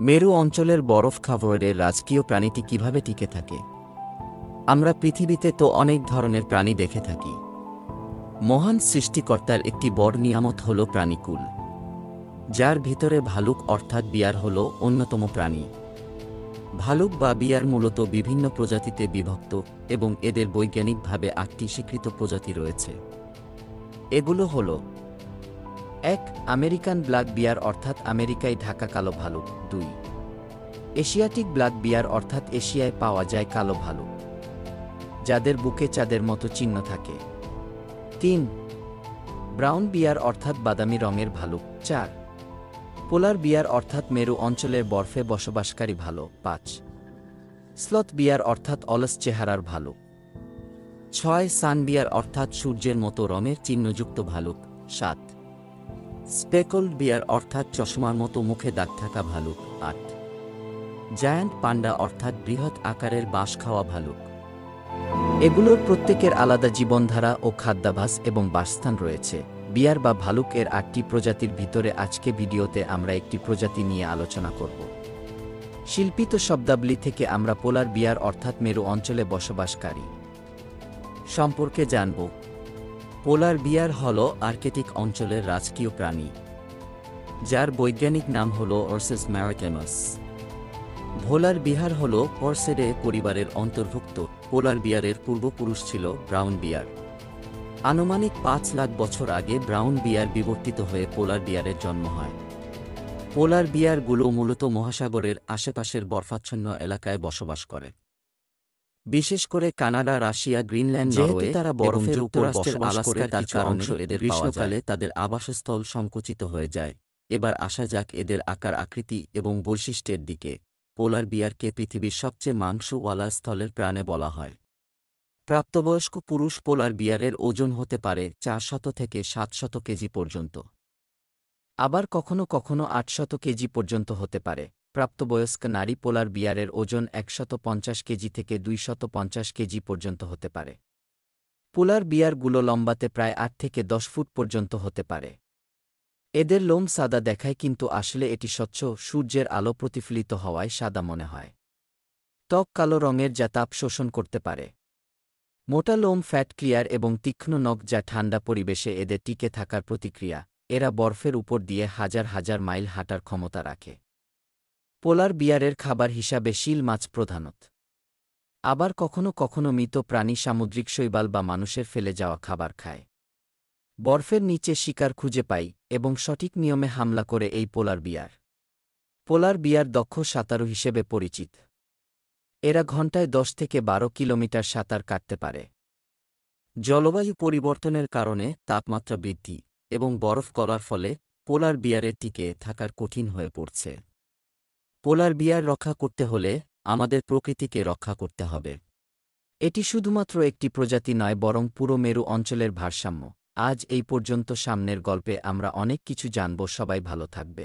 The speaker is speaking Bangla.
মেরু অঞ্চলের বরফ খাবরে রাজকীয় প্রাণীটি কিভাবে টিকে থাকে? আমরা পৃথিবীতে তো অনেক ধরনের প্রাণী দেখে থাকি। মহান সৃষ্টিকর্তার একটি বড় নিয়ামত হল প্রাণীকুল, যার ভিতরে ভালুক অর্থাৎ বিয়ার হল অন্যতম প্রাণী। ভালুক বা বিয়ার মূলত বিভিন্ন প্রজাতিতে বিভক্ত এবং এদের বৈজ্ঞানিকভাবে ৮টি স্বীকৃত প্রজাতি রয়েছে। এগুলো হল: ১. আমেরিকান ব্ল্যাক বিয়ার অর্থাৎ আমেরিকায় ঢাকা কালো ভালুক। ২. এশিয়াটিক ব্ল্যাক বিয়ার অর্থাৎ এশিয়ায় পাওয়া যায় কালো ভালুক, যাদের বুকে চাঁদের মতো চিহ্ন থাকে। ৩. ব্রাউন বিয়ার অর্থাৎ বাদামি রঙের ভালুক। ৪. পোলার বিয়ার অর্থাৎ মেরু অঞ্চলের বরফে বসবাসকারী ভালুক। ৫. স্লথ বিয়ার অর্থাৎ অলস চেহারার ভালুক। ৬. সান বিয়ার অর্থাৎ সূর্যের মতো রঙের চিহ্নযুক্ত ভালুক। ৭. স্পেকলড বিয়ার অর্থাৎ চশমার মতো মুখে দাগ থাকা ভালুক। ৮. জায়ান্ট পান্ডা অর্থাৎ বৃহৎ আকারের বাঁশ খাওয়া ভালুক। এগুলোর প্রত্যেকের আলাদা জীবনধারা ও খাদ্যাভ্যাস এবং বাসস্থান রয়েছে। বিয়ার বা ভালুক এর ৮টি প্রজাতির ভিতরে আজকে ভিডিওতে আমরা একটি প্রজাতি নিয়ে আলোচনা করব। শিল্পিত শব্দাবলী থেকে আমরা পোলার বিয়ার অর্থাৎ মেরু অঞ্চলে বসবাসকারী সম্পর্কে জানব। পোলার বিয়ার হল আর্কটিক অঞ্চলের রাজকীয় প্রাণী, যার বৈজ্ঞানিক নাম হল অর্সেস ম্যারিটাইমাস। ভোলার বিয়ার হল পর্সেডে পরিবারের অন্তর্ভুক্ত। পোলার বিয়ারের পূর্বপুরুষ ছিল ব্রাউন বিয়ার। আনুমানিক ৫ লাখ বছর আগে ব্রাউন বিয়ার বিবর্তিত হয়ে পোলার বিয়ারের জন্ম হয়। পোলার বিয়ারগুলো মূলত মহাসাগরের আশেপাশের বরফাচ্ছন্ন এলাকায় বসবাস করে, বিশেষ করে কানাডা, রাশিয়া, গ্রিনল্যান্ড, নরওয়ে। তারা বরফের উপর বসবাস করে, তার কারণে এদের গ্রীষ্মকালে তাদের আবাসস্থল সংকুচিত হয়ে যায়। এবার আসা যাক এদের আকার, আকৃতি এবং বৈশিষ্ট্যের দিকে। পোলার বিয়ারকে পৃথিবীর সবচেয়ে মাংসওয়ালা স্থলের প্রাণী বলা হয়। প্রাপ্তবয়স্ক পুরুষ পোলার বিয়ারের ওজন হতে পারে ৪০০ থেকে ৭০০ কেজি পর্যন্ত, আবার কখনো কখনো ৮০০ কেজি পর্যন্ত হতে পারে। প্রাপ্তবয়স্ক নারী পোলার বিয়ারের ওজন ১৫০ কেজি থেকে ২৫০ কেজি পর্যন্ত হতে পারে। পোলার বিয়ারগুলো লম্বাতে প্রায় ৮ থেকে ১০ ফুট পর্যন্ত হতে পারে। এদের লোম সাদা দেখায়, কিন্তু আসলে এটি স্বচ্ছ সূর্যের আলো প্রতিফলিত হওয়ায় সাদা মনে হয়। ত্বক কালো রঙের, যা তাপ শোষণ করতে পারে। মোটা লোম, ফ্যাট ক্লিয়ার এবং তীক্ষ্ণ নখ, যা ঠান্ডা পরিবেশে এদের টিকে থাকার প্রতিক্রিয়া। এরা বরফের উপর দিয়ে হাজার হাজার মাইল হাঁটার ক্ষমতা রাখে। পোলার বিয়ারের খাবার হিসাবে শিল মাছ প্রধানত, আবার কখনো কখনো মৃত প্রাণী, সামুদ্রিক শৈবাল বা মানুষের ফেলে যাওয়া খাবার খায়। বরফের নিচে শিকার খুঁজে পাই এবং সঠিক নিয়মে হামলা করে এই পোলার বিয়ার। পোলার বিয়ার দক্ষ সাঁতারু হিসেবে পরিচিত। এরা ঘণ্টায় ১০ থেকে ১২ কিলোমিটার সাঁতার কাটতে পারে। জলবায়ু পরিবর্তনের কারণে তাপমাত্রা বৃদ্ধি এবং বরফ গলার ফলে পোলার বিয়ারের টিকে থাকার কঠিন হয়ে পড়ছে। পোলার বিয়ার রক্ষা করতে হলে আমাদের প্রকৃতিকে রক্ষা করতে হবে। এটি শুধুমাত্র একটি প্রজাতি নয়, বরং পুরো মেরু অঞ্চলের ভারসাম্য। আজ এই পর্যন্ত, সামনের গল্পে আমরা অনেক কিছু জানব। সবাই ভালো থাকবে।